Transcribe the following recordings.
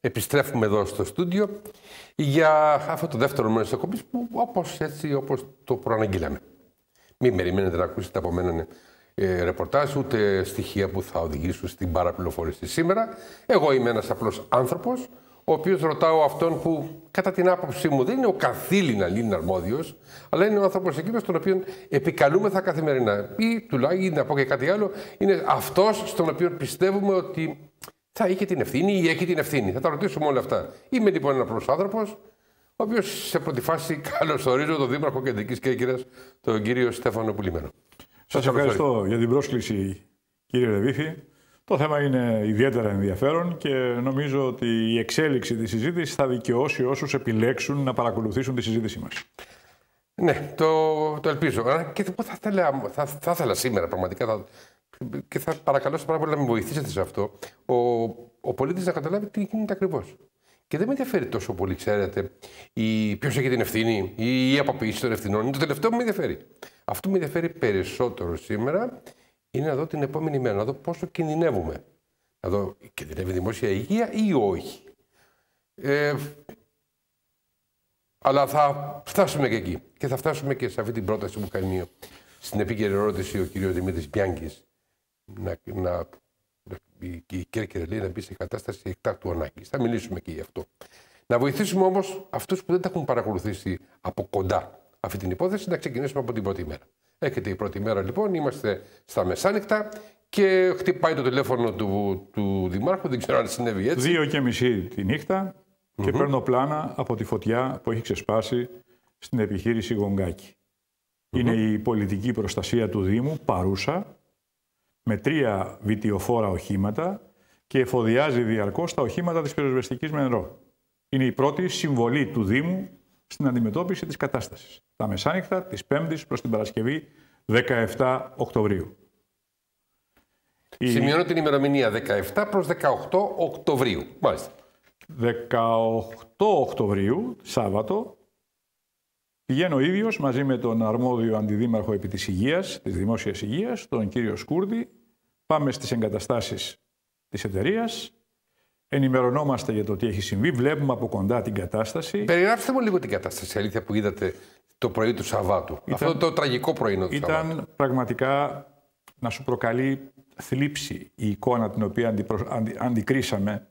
Επιστρέφουμε εδώ στο στούντιο για αυτό το δεύτερο μέρος της εκπομπής που όπως το προαναγγείλαμε. Μην περιμένετε να ακούσετε από μένα ρεπορτάζ, ούτε στοιχεία που θα οδηγήσουν στην παραπληροφόρηση σήμερα. Εγώ είμαι ένας απλός άνθρωπος, ο οποίος ρωτάω αυτόν που κατά την άποψή μου δεν είναι ο καθήλυνα λύνει αρμόδιος, αλλά είναι ο άνθρωπος εκείνος τον οποίο επικαλούμεθα καθημερινά. Ή τουλάχιστον, να πω και κάτι άλλο, είναι αυτός στον οποίο πιστεύουμε ότι θα είχε την ευθύνη ή έχει την ευθύνη. Θα τα ρωτήσουμε όλα αυτά. Είμαι λοιπόν ένας απλός άνθρωπος, ο οποίος σε πρώτη φάση καλωσορίζω τον Δήμαρχο Κεντρικής Κέρκυρας, τον κύριο Στέφανο Πουλημένο. Σας ευχαριστώ για την πρόσκληση, κύριε Ρεβίθη. Το θέμα είναι ιδιαίτερα ενδιαφέρον και νομίζω ότι η εξέλιξη της συζήτησης θα δικαιώσει όσους επιλέξουν να παρακολουθήσουν τη συζήτησή μας. Ναι, το ελπίζω. Και θα ήθελα σήμερα πραγματικά και θα παρακαλώ πάρα πολύ να με βοηθήσετε σε αυτό. Ο πολίτης να καταλάβει τι γίνεται ακριβώς. Και δεν με ενδιαφέρει τόσο πολύ, ξέρετε, ποιος έχει την ευθύνη ή η αποποίηση των ευθυνών. Είναι το τελευταίο που με ενδιαφέρει. Αυτό που με ενδιαφέρει περισσότερο σήμερα είναι να δω την επόμενη μέρα, να δω πόσο κινδυνεύουμε. Να δω, κινδυνεύει η δημόσια υγεία ή όχι. Αλλά θα φτάσουμε και εκεί. Και θα φτάσουμε και σε αυτή την πρόταση που κάνει στην επίκαιρη ερώτηση ο κ. Δημήτρης Μπιάνκης. Η Κέρκυρα λέει να μπει σε κατάσταση εκτάκτου ανάγκης. Θα μιλήσουμε και γι' αυτό. Να βοηθήσουμε όμως αυτούς που δεν τα έχουν παρακολουθήσει από κοντά αυτή την υπόθεση, να ξεκινήσουμε από την πρώτη μέρα. Έρχεται η πρώτη μέρα λοιπόν, είμαστε στα μεσάνυχτα και χτυπάει το τηλέφωνο του Δημάρχου, δεν ξέρω αν συνέβη έτσι. 2:30 τη νύχτα και παίρνω πλάνα από τη φωτιά που έχει ξεσπάσει στην επιχείρηση Γογκάκη. Είναι η πολιτική προστασία του Δήμου παρούσα, με 3 βιτιοφόρα οχήματα και εφοδιάζει διαρκώς τα οχήματα της πυροσβεστικής με νερό. Είναι η πρώτη συμβολή του Δήμου στην αντιμετώπιση της κατάστασης. Τα μεσάνυχτα της 5ης προς την Παρασκευή 17 Οκτωβρίου. Σημειώνω την ημερομηνία 17 προς 18 Οκτωβρίου. Μάλιστα. 18 Οκτωβρίου, Σάββατο, πηγαίνω ίδιος μαζί με τον αρμόδιο αντιδήμαρχο επί της υγείας, της δημόσιας υγείας, τον κύριο Σκούρδη. Πάμε στις εγκαταστάσεις της εταιρείας. Ενημερωνόμαστε για το τι έχει συμβεί, βλέπουμε από κοντά την κατάσταση. Περιγράψτε μου λίγο την κατάσταση, αλήθεια, που είδατε το πρωί του Σαββάτου. Αυτό το τραγικό πρωινό του Σαββάτου. Ήταν πραγματικά να σου προκαλεί θλίψη η εικόνα την οποία αντικρίσαμε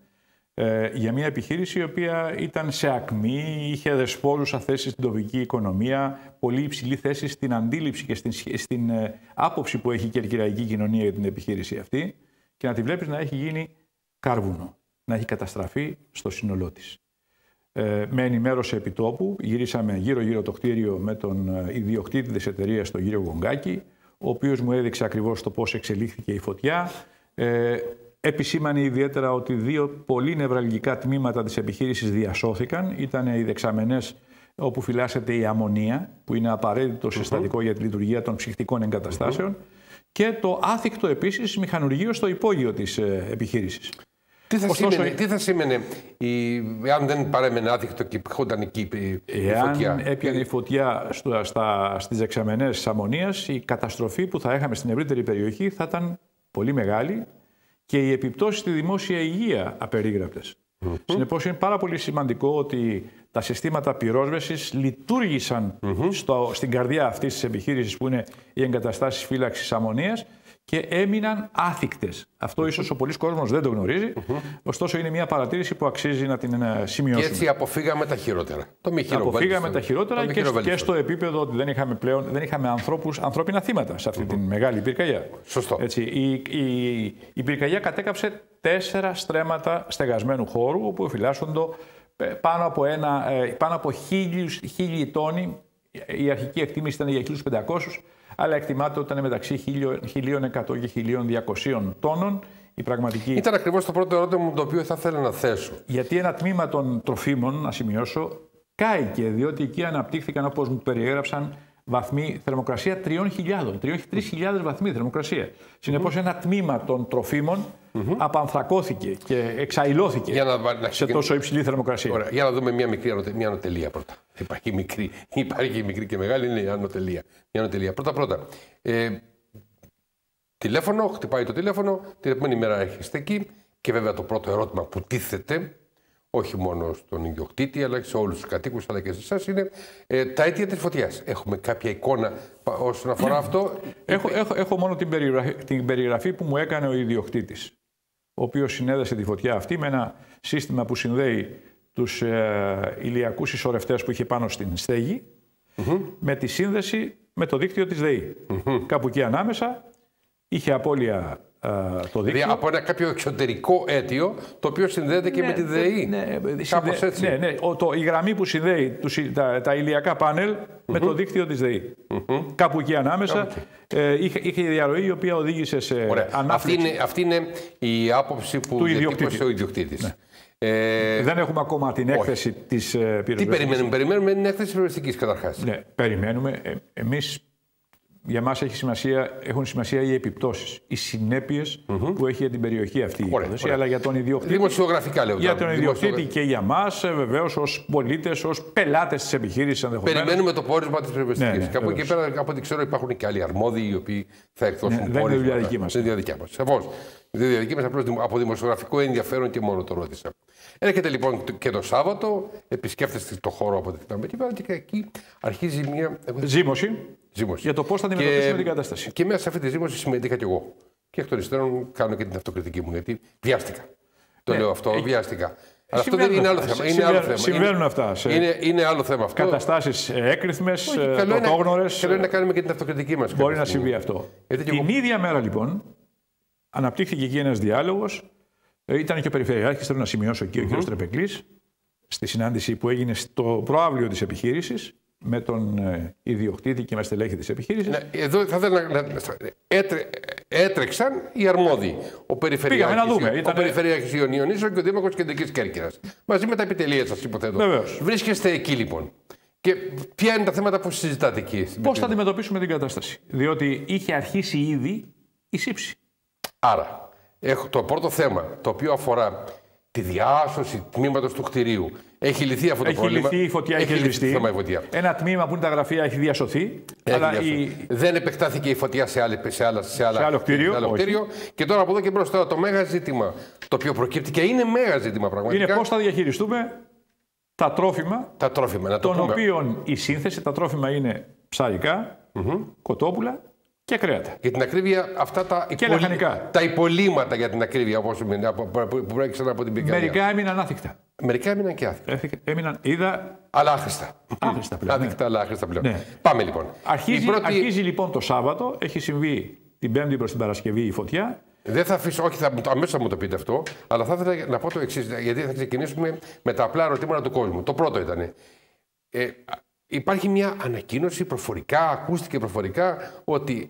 για μια επιχείρηση η οποία ήταν σε ακμή, είχε δεσπόζουσα θέση στην τοπική οικονομία, πολύ υψηλή θέση στην αντίληψη και στην άποψη που έχει η κερκυραϊκή κοινωνία για την επιχείρηση αυτή και να τη βλέπεις να έχει γίνει κάρβουνο, να έχει καταστραφεί στο σύνολό της. Με ενημέρωσε επιτόπου, γυρίσαμε γύρω-γύρω το κτίριο με τον ιδιοκτήτη της εταιρείας, τον κύριο Γογκάκη, ο οποίος μου έδειξε ακριβώς το πώς εξελίχθηκε η φωτιά. Επισήμανε ιδιαίτερα ότι 2 πολύ νευραλγικά τμήματα της επιχείρησης διασώθηκαν. Ήταν οι δεξαμενές όπου φυλάσσεται η αμμονία, που είναι απαραίτητο συστατικό για τη λειτουργία των ψυχτικών εγκαταστάσεων, και το άθικτο επίσης μηχανουργείο στο υπόγειο της επιχείρησης. Τι θα σήμαινε αν δεν παρέμενε άθικτο και χόνταν εκεί η φωτιά? Εάν έπιανε η φωτιά στις δεξαμενές της αμμονίας, η καταστροφή που θα είχαμε στην ευρύτερη περιοχή θα ήταν πολύ μεγάλη και οι επιπτώσεις στη δημόσια υγεία απερίγραπτες. Συνεπώς είναι πάρα πολύ σημαντικό ότι τα συστήματα πυρόσβεσης λειτουργήσαν στην καρδιά αυτής της επιχείρησης που είναι οι εγκαταστάσεις φύλαξης αμμονίας και έμειναν άθικτες. Αυτό ίσως ο πολλής κόσμος δεν το γνωρίζει, ωστόσο είναι μια παρατήρηση που αξίζει να την σημειώσουμε. Και έτσι αποφύγαμε τα χειρότερα. Αποφύγαμε τα χειρότερα και στο επίπεδο ότι δεν είχαμε ανθρώπινα θύματα σε αυτή τη μεγάλη πυρκαγιά. Σωστό. Έτσι, η πυρκαγιά κατέκαψε 4 στρέμματα στεγασμένου χώρου, όπου φυλάσσονται πάνω από 1.000 τόνοι. Η αρχική εκτίμηση ήταν για 1.500, αλλά εκτιμάται ότι ήταν μεταξύ 1.100 και 1.200 τόνων. Η πραγματική... Ήταν ακριβώς το πρώτο ερώτημα μου το οποίο θα ήθελα να θέσω. Γιατί ένα τμήμα των τροφίμων, να σημειώσω, κάηκε, διότι εκεί αναπτύχθηκαν, όπως μου περιέγραψαν, βαθμοί θερμοκρασία 3.000 βαθμοί θερμοκρασία. Συνεπώς ένα τμήμα των τροφίμων απανθρακώθηκε και εξαϊλώθηκε σε τόσο υψηλή θερμοκρασία. Ωραία. Για να δούμε μια ανωτελεία πρώτα. Υπάρχει μικρή και μεγάλη, είναι η ανωτελεία. Πρώτα. Τηλέφωνο, χτυπάει το τηλέφωνο, την επόμενη μέρα έρχεστε εκεί και βέβαια το πρώτο ερώτημα που τίθεται, όχι μόνο στον ιδιοκτήτη, αλλά και σε όλους τους κατοίκους, αλλά και σε εσάς, είναι τα αίτια της φωτιάς. Έχουμε κάποια εικόνα όσον αφορά αυτό? Έχω μόνο την περιγραφή που μου έκανε ο ιδιοκτήτης, ο οποίος συνέδεσε τη φωτιά αυτή με ένα σύστημα που συνδέει τους ηλιακούς ισορρευτές που είχε πάνω στην στέγη, με τη σύνδεση με το δίκτυο της ΔΕΗ. Κάπου εκεί ανάμεσα είχε απώλεια το δίκτυο. Δηλαδή από ένα κάποιο εξωτερικό αίτιο, το οποίο συνδέεται και με τη ΔΕΗ. Κάπως έτσι. Η γραμμή που συνδέει τα ηλιακά πάνελ με το δίκτυο της ΔΕΗ. Κάπου εκεί ανάμεσα είχε διαρροή η οποία οδήγησε σε ανάφλεξη. Αυτή είναι η άποψη που διατύπωσε ο ιδιοκτήτης. Ναι. Δεν έχουμε ακόμα την έκθεση της πυροσβεστικής. Τι περιμένουμε? Περιμένουμε την έκθεση της πυροσβεστικής καταρχάς. Ναι, περιμένουμε. Εμείς, για μας έχουν σημασία οι επιπτώσεις, οι συνέπειες που έχει για την περιοχή αυτή η υπόθεση, αλλά για τον ιδιοκτήτη. Δημοσιογραφικά λέω. Για τον ιδιοκτήτη και για μας, βεβαίως, ως πολίτες, ως πελάτες της επιχείρησης ενδεχομένως. Περιμένουμε το πόρισμα της πυροσβεστικής. Κάπου εκεί πέρα, από ό,τι ξέρω, υπάρχουν και άλλοι αρμόδιοι οι οποίοι θα εκδώσουν πόρισμα. Δεν είναι δουλειά δική μας. Δεν είναι δουλειά δική μας. Σαφώς. Δεν είναι δική μας, απλώς από δημοσιογραφικό ενδιαφέρον και μόνο το ρώτησα. Έρχεται λοιπόν και το Σάββατο, επισκέφτεστε το χώρο από την πέρα και εκεί αρχίζει μια ζήμωση για το πώς θα αντιμετωπίσουμε την κατάσταση. Και μέσα σε αυτή τη ζήμωση συμμετείχα κι εγώ. Και εκ των υστέρων κάνω και την αυτοκριτική μου, γιατί βιάστηκα. Το λέω αυτό, βιάστηκα. Αλλά αυτό δεν είναι άλλο θέμα. Είναι άλλο θέμα. Συμβαίνουν αυτά. Είναι άλλο θέμα αυτό. Καταστάσεις έκρηθμες, πρωτόγνωρες. Καλό είναι να κάνουμε και την αυτοκριτική μας. Μπορεί να συμβεί αυτό. Την ίδια μέρα λοιπόν αναπτύχθηκε εκεί ένας διάλογος. Ήταν και ο Περιφερειάρχης, θέλω να σημειώσω εκεί, ο κ. Τρεπεκλής, στη συνάντηση που έγινε στο προαύλιο της επιχείρησης με τον ιδιοκτήτη και με στελέχη της επιχείρησης. Ναι, εδώ θα ήθελα να. Έτρεξαν οι αρμόδιοι. Ο Περιφερειάρχης Ιωνίων και ο Δήμαρχος Κεντρικής Κέρκυρας. Μαζί με τα επιτελεία σας, υποθέτω. Βεβαίως. Βρίσκεστε εκεί λοιπόν. Και ποια είναι τα θέματα που συζητάτε εκεί? Πώς θα αντιμετωπίσουμε την κατάσταση? Διότι είχε αρχίσει ήδη η σύψη. Άρα. Έχω το πρώτο θέμα, το οποίο αφορά τη διάσωση τμήματος του κτηρίου. Έχει λυθεί αυτό το πρόβλημα. Έχει λυθεί, η φωτιά έχει σβηστεί. Ένα τμήμα που είναι τα γραφεία έχει διασωθεί. Δεν επεκτάθηκε η φωτιά σε άλλο κτίριο. Και τώρα από εδώ και μπροστά το μέγα ζήτημα, το οποίο προκύπτει και είναι μέγα ζήτημα πραγματικά. Είναι πώς θα διαχειριστούμε τα τρόφιμα. Των οποίων η σύνθεση, τα τρόφιμα είναι ψαρικά, κοτόπουλα και κρέατα. Για την ακρίβεια, αυτά τα υπολείμματα για την ακρίβεια που προέκυψαν από την πυρκαγιά. Μερικά έμειναν άθικτα. Μερικά έμειναν και άθικτα. Αλλά άχρηστα. Αλλά άχρηστα πλέον. Ναι. Πάμε λοιπόν. Αρχίζει λοιπόν το Σάββατο, έχει συμβεί την Πέμπτη προς την Παρασκευή η φωτιά. Δεν θα αφήσω, όχι, αμέσως θα μου το πείτε αυτό, αλλά θα ήθελα να πω το εξής, γιατί θα ξεκινήσουμε με τα απλά ερωτήματα του κόσμου. Το πρώτο ήταν. Υπάρχει μια ανακοίνωση προφορικά, ακούστηκε προφορικά, ότι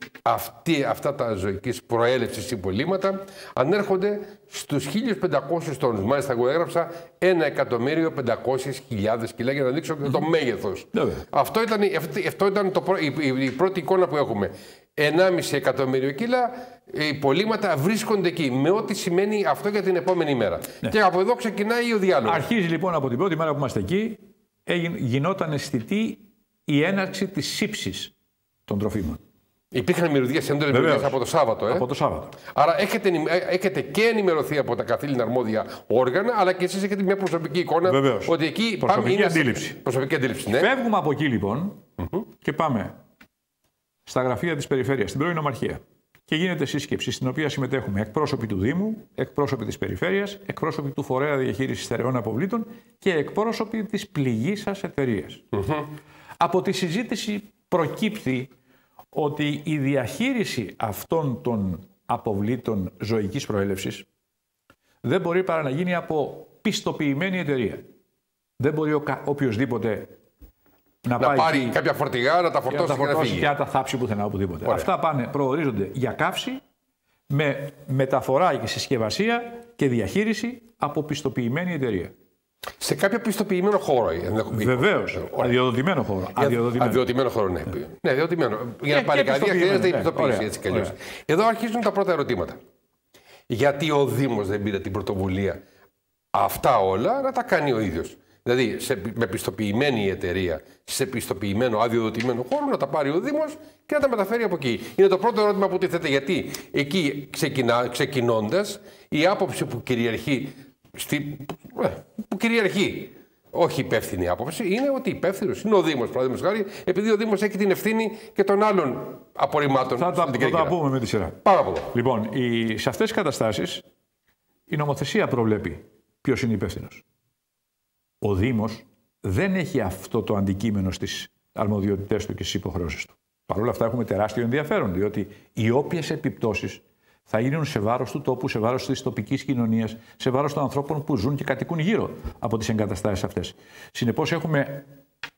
αυτά τα ζωικής προέλευσης υπολείμματα ανέρχονται στους 1.500 τόνους. Μάλιστα, εγώ έγραψα 1.500.000 κιλά για να δείξω το μέγεθος. Αυτό ήταν η πρώτη εικόνα που έχουμε. 1,5 εκατομμύριο κιλά υπολείμματα βρίσκονται εκεί, με ό,τι σημαίνει αυτό για την επόμενη μέρα. Ναι. Και από εδώ ξεκινάει ο διάλογος. Αρχίζει λοιπόν από την πρώτη μέρα που είμαστε εκεί. Γινόταν αισθητή η έναρξη της σύψης των τροφίμων. Υπήρχαν μυρωδιές, έντονες μυρωδιές από το Σάββατο. Από το Σάββατο. Άρα έχετε και ενημερωθεί από τα καθήλυνα αρμόδια όργανα, αλλά και εσείς έχετε μια προσωπική εικόνα. Βεβαίως. Ότι εκεί προσωπική αντίληψη. Προσωπική αντίληψη, ναι. Φεύγουμε από εκεί λοιπόν και πάμε στα γραφεία της Περιφέρειας, στην πρώην Ομαρχία. Και γίνεται σύσκεψη στην οποία συμμετέχουμε εκπρόσωποι του Δήμου, εκπρόσωποι της Περιφέρειας, εκπρόσωποι του Φορέα Διαχείρισης Στερεών Αποβλήτων και εκπρόσωποι της πληγήσας εταιρείας. Από τη συζήτηση προκύπτει ότι η διαχείριση αυτών των αποβλήτων ζωικής προέλευσης δεν μπορεί παρά να γίνει από πιστοποιημένη εταιρεία. Δεν μπορεί οποιοσδήποτε να πάρει κάποια φορτηγά, να τα φορτώσει και να φύγει. Και να τα θάψει πουθενά οπουδήποτε. Αυτά προορίζονται για καύση με μεταφορά και συσκευασία και διαχείριση από πιστοποιημένη εταιρεία. Σε κάποιο πιστοποιημένο χώρο. Βεβαίως. Αδειοδοτημένο χώρο. Αδειοδοτημένο χώρο, ναι. Ναι, αδειοδοτημένο. Για να πάρει καρδία χρειάζεται η πιστοποίηση. Έτσι κι αλλιώς. Εδώ αρχίζουν τα πρώτα ερωτήματα. Γιατί ο Δήμος δεν πήρε την πρωτοβουλία αυτά όλα να τα κάνει ο ίδιος? Δηλαδή, με πιστοποιημένη εταιρεία, σε πιστοποιημένο, αδειοδοτημένο χώρο, να τα πάρει ο Δήμος και να τα μεταφέρει από εκεί. Είναι το πρώτο ερώτημα που τίθεται. Γιατί εκεί ξεκινώντας, η άποψη που κυριαρχεί που κυριαρχεί. Όχι υπεύθυνη άποψη, είναι ότι υπεύθυνο είναι ο Δήμος. Παραδείγματος χάρη, επειδή ο Δήμος έχει την ευθύνη και των άλλων απορριμμάτων. Θα τα πούμε με τη σειρά. Πάρα πολύ. Λοιπόν, σε αυτές τις καταστάσεις η νομοθεσία προβλέπει ποιος είναι υπεύθυνος. Ο Δήμος δεν έχει αυτό το αντικείμενο στις αρμοδιότητές του και στις υποχρεώσεις του. Παρ' όλα αυτά έχουμε τεράστιο ενδιαφέρον, διότι οι όποιες επιπτώσεις θα γίνουν σε βάρος του τόπου, σε βάρος της τοπικής κοινωνίας, σε βάρος των ανθρώπων που ζουν και κατοικούν γύρω από τις εγκαταστάσεις αυτές. Συνεπώς έχουμε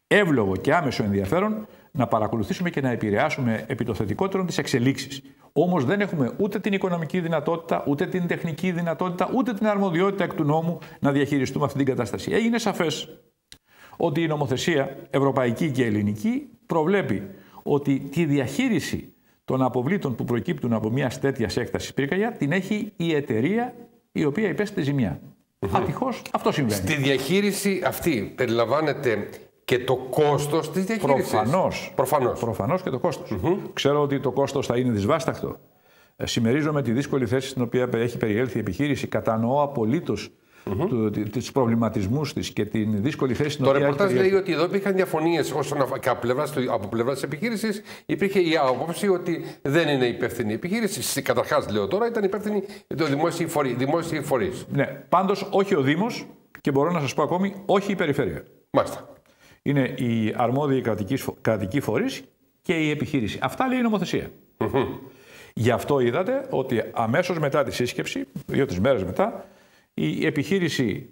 εύλογο και άμεσο ενδιαφέρον να παρακολουθήσουμε και να επηρεάσουμε επί το θετικότερο τις εξελίξεις. Όμως δεν έχουμε ούτε την οικονομική δυνατότητα, ούτε την τεχνική δυνατότητα, ούτε την αρμοδιότητα εκ του νόμου να διαχειριστούμε αυτή την κατάσταση. Έγινε σαφές ότι η νομοθεσία ευρωπαϊκή και ελληνική προβλέπει ότι τη διαχείριση των αποβλήτων που προκύπτουν από μια τέτοια έκταση πυρκαγιά την έχει η εταιρεία η οποία υπέστη τη ζημιά. Ατυχώς αυτό συμβαίνει. Στη διαχείριση αυτή περιλαμβάνεται και το κόστος της διαχείρισης. Προφανώς και το κόστος. Ξέρω ότι το κόστος θα είναι δυσβάσταχτο. Συμμερίζομαι τη δύσκολη θέση στην οποία έχει περιέλθει η επιχείρηση. Κατανοώ απολύτως τους προβληματισμούς της και την δύσκολη θέση στην οποία. Το ρεπορτάζ λέει ότι εδώ υπήρχαν διαφωνίες από πλευρά της επιχείρησης. Υπήρχε η άποψη ότι δεν είναι υπεύθυνη η επιχείρηση. Καταρχάς, λέω τώρα, ήταν υπεύθυνη το δημόσιοι φορείς. Ναι, πάντως όχι ο Δήμος και μπορώ να σας πω ακόμη όχι η Περιφέρεια. Μάλιστα. Είναι οι αρμόδιοι κρατικοί φορείς και η επιχείρηση. Αυτά λέει η νομοθεσία. Γι' αυτό είδατε ότι αμέσως μετά τη σύσκεψη, 2-3 μέρες μετά, η επιχείρηση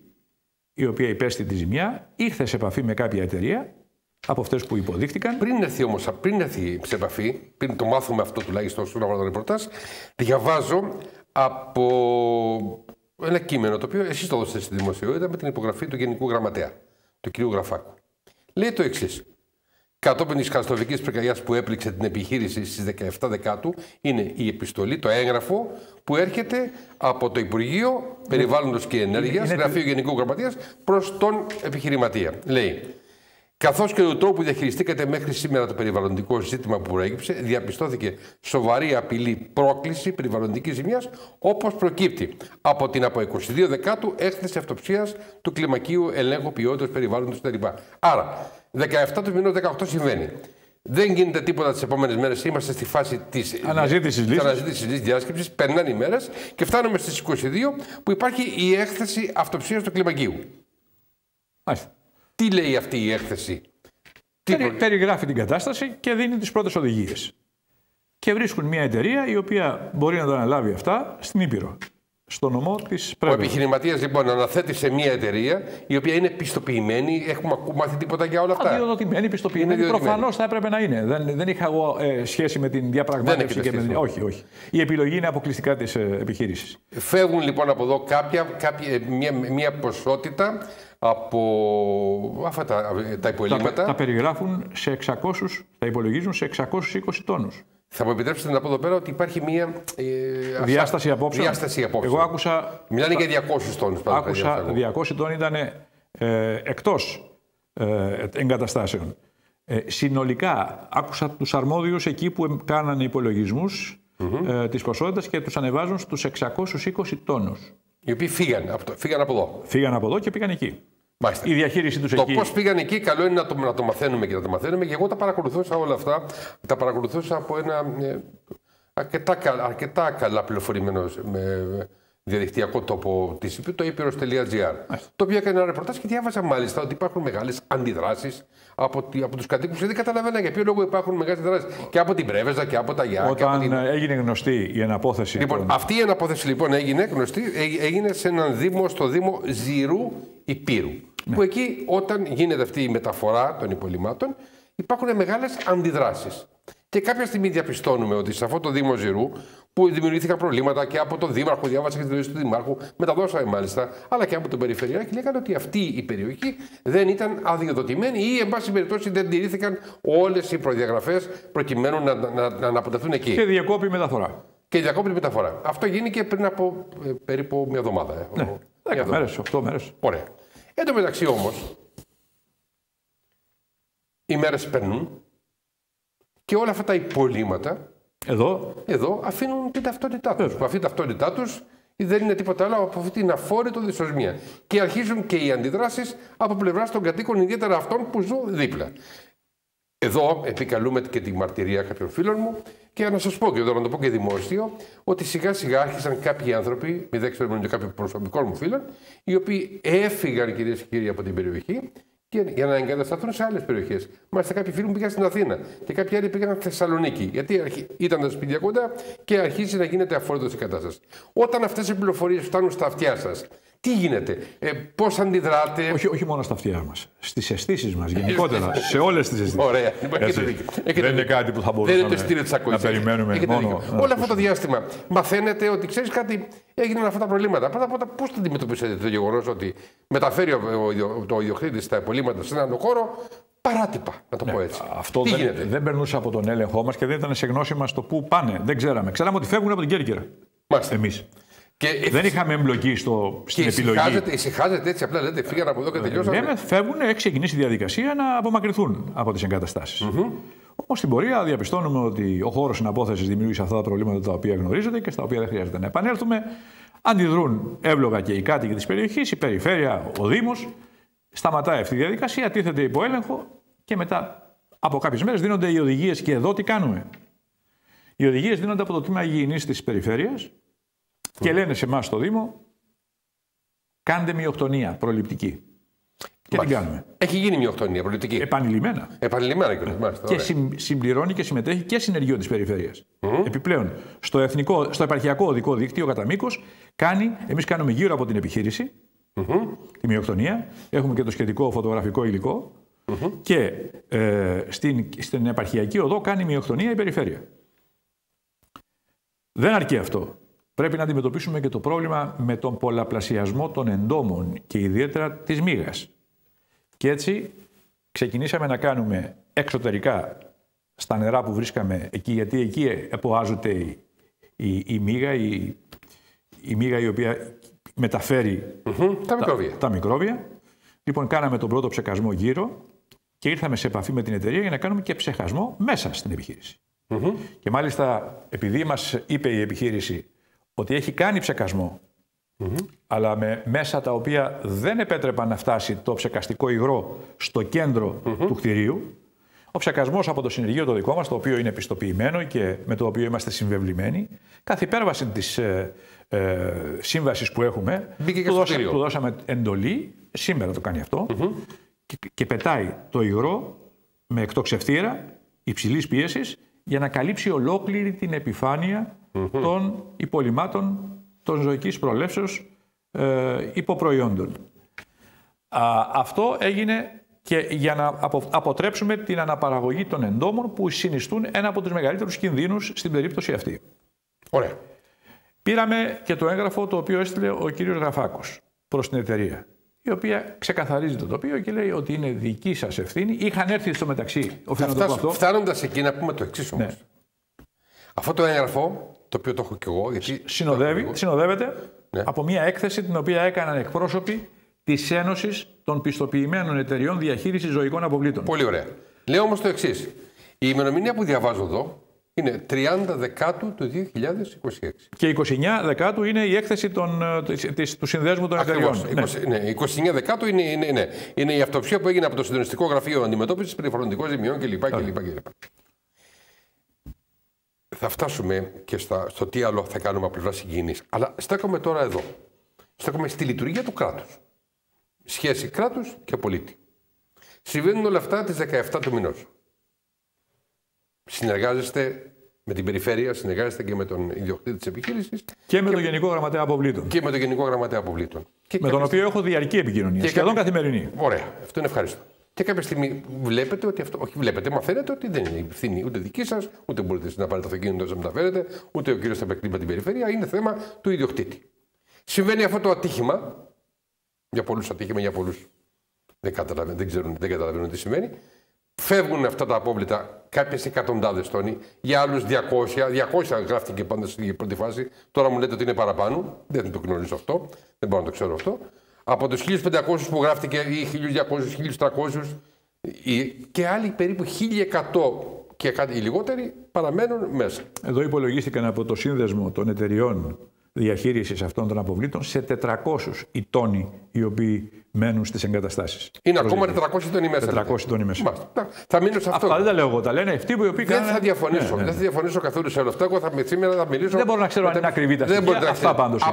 η οποία υπέστη τη ζημιά ήρθε σε επαφή με κάποια εταιρεία από αυτές που υποδείχτηκαν. Πριν έρθει σε επαφή, πριν το μάθουμε αυτό τουλάχιστον στον αγώνα ρεπορτάζ, διαβάζω από ένα κείμενο το οποίο εσείς το δώσετε στη δημοσιότητα με την υπογραφή του Γενικού Γραμματέα, του κ. Γραφάκου. Λέει το εξής. Κατόπιν της καταστροφικής πυρκαγιάς που έπληξε την επιχείρηση στις 17 Δεκάτου, είναι η επιστολή, το έγγραφο που έρχεται από το Υπουργείο Περιβάλλοντος και Ενέργειας, Γραφείο Γενικού Γραμματείας, προς τον επιχειρηματία. Λέει, καθώς και του τρόπου που διαχειριστήκατε μέχρι σήμερα το περιβαλλοντικό ζήτημα που προέκυψε, διαπιστώθηκε σοβαρή απειλή πρόκληση περιβαλλοντικής ζημιάς, όπως προκύπτει από την από 22 Δεκάτου έκθεση αυτοψίας του κλιμακίου ελέγχου ποιότητας περιβάλλοντος κτλ. Άρα, 17 του μηνός 18 συμβαίνει. Δεν γίνεται τίποτα τις επόμενες μέρες. Είμαστε στη φάση της αναζήτησης λύσης διάσκεψης. Περνάνε οι μέρες και φτάνουμε στις 22 που υπάρχει η έκθεση αυτοψίας του κλιμακίου. Μάλιστα. Τι λέει αυτή η έκθεση? Περιγράφει την κατάσταση και δίνει τις πρώτες οδηγίες. Και βρίσκουν μια εταιρεία η οποία μπορεί να τα αναλάβει αυτά στην Ήπειρο. Στο νομό της Πρέβεζας. Ο επιχειρηματίας λοιπόν αναθέτει σε μια εταιρεία η οποία είναι πιστοποιημένη. Έχουμε μάθει τίποτα για όλα αυτά? Αδειοδοτημένη, πιστοποιημένη. Προφανώς θα έπρεπε να είναι. Δεν είχα εγώ σχέση με την διαπραγμάτευση. Όχι. Η επιλογή είναι αποκλειστικά της επιχείρησης. Φεύγουν λοιπόν από εδώ μια ποσότητα από αυτά τα υπολείμματα. Τα περιγράφουν σε 600, τα υπολογίζουν σε 620 τόνους. Θα μου επιτρέψετε να πω εδώ πέρα ότι υπάρχει μια διάσταση απόψεων. Εγώ άκουσα. Μιλάνε για 200 τόνους. Άκουσα 200 τόνοι ήταν εκτός εγκαταστάσεων. Συνολικά άκουσα τους αρμόδιους εκεί που κάνανε υπολογισμούς της ποσότητας και τους ανεβάζουν στους 620 τόνους. Οι οποίοι φύγαν από εδώ. Φύγαν από εδώ και πήγαν εκεί. Μάλιστα. Η διαχείριση τους εκεί. Το πώς πήγαν εκεί, καλό είναι να το μαθαίνουμε και να το μαθαίνουμε. Και εγώ τα παρακολουθούσα όλα αυτά. Τα παρακολουθούσα από ένα αρκετά καλά πληροφορημένο διαδικτυακό τόπο της το Ήπειρος.gr. Το οποίο έκανε ένα ρεπορτάζ και διάβαζα μάλιστα ότι υπάρχουν μεγάλες αντιδράσεις από τους κατοίκους. Δεν καταλαβαίνα για ποιο λόγο υπάρχουν μεγάλες αντιδράσεις και από την Πρέβεζα και από τα ΓΙΑ. Όταν έγινε γνωστή η εναπόθεση. Λοιπόν, αυτή η εναπόθεση λοιπόν έγινε γνωστή, έγινε σε έναν δήμο, στο Δήμο Ζηρού Υπήρου. Ναι. Που εκεί όταν γίνεται αυτή η μεταφορά των υπολειμμάτων υπάρχουν μεγάλες αντιδράσεις. Και κάποια στιγμή διαπιστώνουμε ότι σε αυτό το Δήμο Ζηρού, που δημιουργήθηκαν προβλήματα και από τον Δήμαρχο, διάβασα και τη δηλώση του Δημάρχου, μεταδώσαμε μάλιστα, αλλά και από τον Περιφερειάρχη, λέγανε ότι αυτή η περιοχή δεν ήταν αδειοδοτημένη ή, εν πάση περιπτώσει, δεν τηρήθηκαν όλες οι προδιαγραφές προκειμένου να αναποτεθούν εκεί. Και διακόπη μεταφορά. Και διακόπη μεταφορά. Αυτό γίνηκε πριν από περίπου μια εβδομάδα. Ναι, 10 μέρες, 8 μέρες. Ωραία. Εν τω μεταξύ όμως, οι μέρες περνούν και όλα αυτά τα υπολείμματα εδώ αφήνουν την ταυτότητά τους. Αυτή η ταυτότητά τους Δεν είναι τίποτα άλλο από αυτή την αφόρητο δυσοσμία. Και αρχίζουν και οι αντιδράσεις από πλευράς των κατοίκων, ιδιαίτερα αυτών που ζουν δίπλα. Εδώ επικαλούμε και τη μαρτυρία κάποιων φίλων μου και να σας πω και εδώ, να το πω και δημόσιο, ότι σιγά σιγά άρχισαν κάποιοι άνθρωποι, μη δεν ξέρω και κάποιων προσωπικών μου φίλων, οι οποίοι έφυγαν, κυρίες και κύριοι, από την περιοχή για να εγκατασταθούν σε άλλες περιοχές. Μάλιστα, κάποιοι φίλοι μου πήγαν στην Αθήνα και κάποιοι άλλοι πήγαν στη Θεσσαλονίκη. Γιατί ήταν τα σπίτια κοντά και αρχίζει να γίνεται αφόρητος η κατάσταση. Όταν αυτές οι πληροφορίες φτάνουν στα αυτιά σας, τι γίνεται, πώς αντιδράτε. Όχι μόνο στα αυτιά μας. Στις αισθήσεις μας γενικότερα. Σε όλες τις αισθήσεις. Ωραία. Δεν είναι κάτι που θα μπορούσαμε να περιμένουμε μόνο. Όλο αυτό το διάστημα μαθαίνετε ότι ξέρεις κάτι, έγιναν αυτά τα προβλήματα. Πρώτα απ' όλα, πώς θα αντιμετωπίσετε το γεγονός ότι μεταφέρει το ιδιοκτήτης τα υπολείμματα σε έναν χώρο παράτυπα, να το πω έτσι. Αυτό δεν περνούσε από τον έλεγχό μας και δεν ήταν σε γνώση μας το πού πάνε. Δεν ξέραμε. Ξέραμε ότι φεύγουν από την Κέρκυρα. Εμείς. Δεν είχαμε εμπλοκή στην επιλογή. Ησυχάζετε έτσι, απλά λέτε φύγανε από εδώ και τελειώσαμε. Λέμε, φεύγουν, έχει ξεκινήσει η διαδικασία να απομακρυνθούν από τις εγκαταστάσεις. Όμως στην πορεία διαπιστώνουμε ότι ο χώρος συναπόθεσης δημιούργησε αυτά τα προβλήματα τα οποία γνωρίζετε και στα οποία δεν χρειάζεται να επανέλθουμε. Αντιδρούν εύλογα και οι κάτοικοι της περιοχής, η περιφέρεια, ο Δήμος. Σταματάει αυτή η διαδικασία, τίθεται υπό έλεγχο και μετά από κάποιες μέρες δίνονται οι οδηγίες. Και εδώ τι κάνουμε. Οι οδηγίες δίνονται από το Τμήμα Υγιεινής της Περιφέρειας. Και λένε σε εμάς στο Δήμο, κάντε μειοκτονία προληπτική. Και την κάνουμε. Έχει γίνει μειοκτονία προληπτική. Επανειλημμένα. Επανειλημμένα και συμπληρώνει και συμμετέχει και συνεργείο της Περιφέρειας. Επιπλέον, στο επαρχιακό οδικό δίκτυο κατά μήκος, εμείς κάνουμε γύρω από την επιχείρηση, τη μειοκτονία, έχουμε και το σχετικό φωτογραφικό υλικό και στην επαρχιακή οδό κάνει μειοκτονία η Περιφέρεια. Δεν αρκεί αυτό. Πρέπει να αντιμετωπίσουμε και το πρόβλημα με τον πολλαπλασιασμό των εντόμων και ιδιαίτερα της μύγας. Και έτσι ξεκινήσαμε να κάνουμε εξωτερικά στα νερά που βρίσκαμε εκεί, γιατί εκεί αποάζεται η μύγα, η μύγα η οποία μεταφέρει τα μικρόβια. Λοιπόν, κάναμε τον πρώτο ψεκασμό γύρω και ήρθαμε σε επαφή με την εταιρεία για να κάνουμε και ψεχασμό μέσα στην επιχείρηση. Και μάλιστα, επειδή μας είπε η επιχείρηση ότι έχει κάνει ψεκασμό, αλλά με μέσα τα οποία δεν επέτρεπαν να φτάσει το ψεκαστικό υγρό στο κέντρο του κτηρίου, ο ψεκασμός από το συνεργείο το δικό μας, το οποίο είναι πιστοποιημένο και με το οποίο είμαστε συμβεβλημένοι, καθ' υπέρβαση της σύμβασης που έχουμε, του δώσαμε εντολή, σήμερα το κάνει αυτό, και πετάει το υγρό με εκτοξευτήρα υψηλής πίεσης για να καλύψει ολόκληρη την επιφάνεια των υπολειμμάτων των ζωικής προελεύσεως υποπροϊόντων. Αυτό έγινε και για να αποτρέψουμε την αναπαραγωγή των εντόμων που συνιστούν ένα από τους μεγαλύτερους κινδύνους στην περίπτωση αυτή. Ωραία. Πήραμε και το έγγραφο το οποίο έστειλε ο κύριος Γραφάκος προς την εταιρεία, η οποία ξεκαθαρίζει το τοπίο και λέει ότι είναι δική σας ευθύνη. Είχαν έρθει στο μεταξύ. Φτάνοντας εκεί να πούμε το εξής όμως. Ναι. Αυτό το έγγραφο, το οποίο το έχω και εγώ, γιατί συνοδεύεται από μια έκθεση την οποία έκαναν εκπρόσωποι της Ένωσης των Πιστοποιημένων Εταιριών Διαχείρισης Ζωικών Αποβλήτων. Πολύ ωραία. Λέω όμως το εξής. Η ημερομηνία που διαβάζω εδώ είναι 30 Δεκάτου του 2026. Και 29 Δεκάτου είναι η έκθεση του Συνδέσμου των Εταιριών. Ναι, 29 Δεκάτου είναι η αυτοψία που έγινε από το Συντονιστικό Γραφείο Αντιμετώπισης Περιβαλλοντικών Ζημιών κλπ. Θα φτάσουμε και στο τι άλλο θα κάνουμε από πλευράς υγιεινής. Αλλά στέκομαι τώρα εδώ. Στέκομαι στη λειτουργία του κράτους. Σχέση κράτους και πολίτη. Συμβαίνουν όλα αυτά τις 17 του μηνός. Συνεργάζεστε με την περιφέρεια, συνεργάζεστε και με τον ιδιοκτήτη της επιχείρησης. Και με τον Γενικό Γραμματέα Αποβλήτων. Και με τον Γενικό Γραμματέα Αποβλήτων. Με τον οποίο έχω διαρκή επικοινωνία. Σχεδόν καθημερινή. Ωραία. Αυτό είναι ευχάριστο. Και κάποια στιγμή βλέπετε ότι αυτό. Όχι, βλέπετε, μαθαίνετε ότι δεν είναι ευθύνη ούτε δική σας, ούτε μπορείτε να πάρετε το αυτοκίνητο να μεταφέρετε, ούτε ο κύριος θα επεκτείνει με την περιφέρεια. Είναι θέμα του ιδιοκτήτη. Συμβαίνει αυτό το ατύχημα. Για πολλούς ατύχημα, για πολλούς δεν καταλαβαίνουν τι σημαίνει. Φεύγουν αυτά τα απόβλητα κάποιες εκατοντάδες τόνοι, για άλλους 200 γράφτηκε πάντα στην πρώτη φάση. Τώρα μου λέτε ότι είναι παραπάνω. Δεν το γνωρίζω αυτό. Δεν μπορώ να το ξέρω αυτό. Από τους 1.500 που γράφτηκε ή 1.200, 1.300 και άλλοι περίπου 1.100 και κάτι οι λιγότεροι παραμένουν μέσα. Εδώ υπολογίστηκαν από το Σύνδεσμο των Εταιριών διαχείρισης αυτών των αποβλήτων σε 400 οι τόνοι οι οποίοι μένουν στις εγκαταστάσεις. Είναι ακόμα 400 τόνοι μέσα. 400 τόνοι μέσα. Θα μείνω σε αυτό. Αυτά δεν τα λέω εγώ, τα λένε αυτοί οι οποίοι δεν θα διαφωνήσω. Δεν θα διαφωνήσω καθόλου σε όλο αυτό. Εγώ σήμερα θα μιλήσω. Δεν μπορώ να ξέρω αν είναι ακριβή τα στοιχεία. Αυτά πάντως.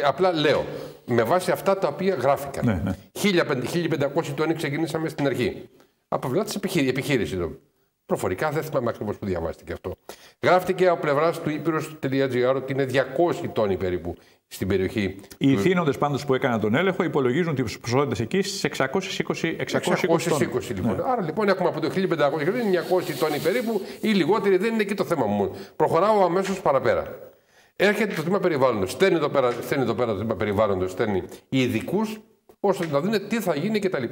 Απλά λέω με βάση αυτά τα οποία γράφηκαν. 1.500 τόνοι ξεκινήσαμε στην αρχή. Αποβλάτη επιχείρηση. Προφορικά δεν θυμάμαι ακριβώς που διαβάστηκε αυτό. Γράφτηκε από πλευράς του Ήπειρος.gr ότι είναι 200 τόνοι περίπου στην περιοχή. Οι ηθήνοντες πάντως που έκαναν τον έλεγχο υπολογίζουν τις ποσότητες εκεί στις 620 λοιπόν. Ναι. Άρα λοιπόν έχουμε από το 1.500 είναι 900 τόνοι περίπου ή λιγότεροι, δεν είναι εκεί το θέμα μου. Προχωράω αμέσως παραπέρα. Έρχεται το τμήμα περιβάλλοντος. Στέλνει εδώ πέρα το τμήμα περιβάλλοντος, στέλνει οι ειδικούς ώστε να δουν τι θα γίνει κτλ.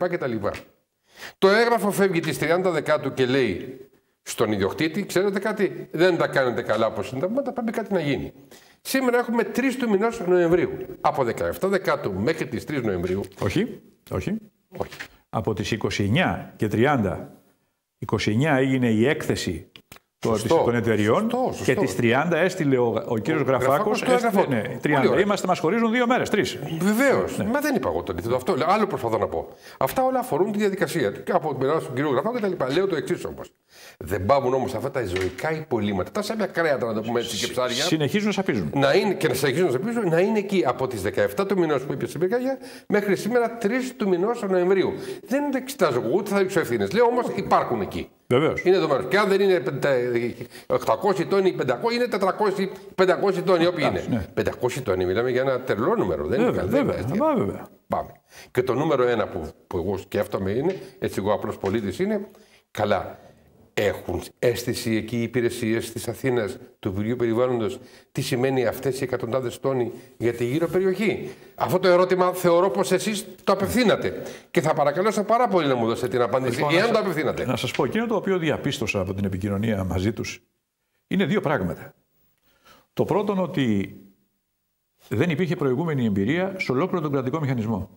Το έγγραφο φεύγει τις 30 Δεκάτου και λέει στον ιδιοκτήτη, ξέρετε κάτι, δεν τα κάνετε καλά όπως είναι, θα πρέπει κάτι να γίνει. Σήμερα έχουμε 3 του μηνός Νοεμβρίου. Από 17 Δεκάτου μέχρι τις 3 Νοεμβρίου. Όχι. Από τις 29 και 30. 29 έγινε η έκθεση των εταιριών και τις 30 έστειλε ο κύριος Γραφάκος. Ναι, 30. Μας χωρίζουν 2 μέρες, 3. Βεβαίως. Ναι. Μα δεν είπα εγώ το αντίθετο. Αυτό άλλο προσπαθώ να πω. Αυτά όλα αφορούν τη διαδικασία. Και από την πλευρά του κύριο Γραφάκο και τα λοιπά. Λέω το εξής όμως. Δεν πάβουν όμως αυτά τα ζωικά υπολείμματα, τα σάπια κρέατα να το πούμε έτσι και ψάρια. Συνεχίζουν να σαπίζουν. Να είναι εκεί από τις 17 του μηνός που είπε στην πυρκαγιά μέχρι σήμερα 3 του μηνός Νοεμβρίου. Δεν το εξετάζω εγώ, ούτε θα ρίξω ευθύνες. Λέω όμως υπάρχουν εκεί. Βεβαίως. Είναι το μέρος. Και αν δεν είναι 800 τόνοι, 500, είναι 400-500 τόνοι, όποιοι είναι. Ναι. 500 τόνοι, μιλάμε για ένα τρελό νούμερο. Δεν είναι καλή. Βέβαια. Πάμε. Και το νούμερο 1 που εγώ σκέφτομαι είναι, έτσι εγώ απλός πολίτης είναι, καλά. Έχουν αίσθηση εκεί οι υπηρεσίες της Αθήνας, του Υπουργείου Περιβάλλοντος, τι σημαίνει αυτές οι εκατοντάδες τόνοι για τη γύρω περιοχή. Αυτό το ερώτημα θεωρώ πως εσείς το απευθύνατε. Και θα παρακαλέσω πάρα πολύ να μου δώσετε την απάντηση, εάν το απευθύνατε. Να σας πω, εκείνο το οποίο διαπίστωσα από την επικοινωνία μαζί τους είναι 2 πράγματα. Το πρώτο είναι ότι δεν υπήρχε προηγούμενη εμπειρία σε ολόκληρο τον κρατικό μηχανισμό.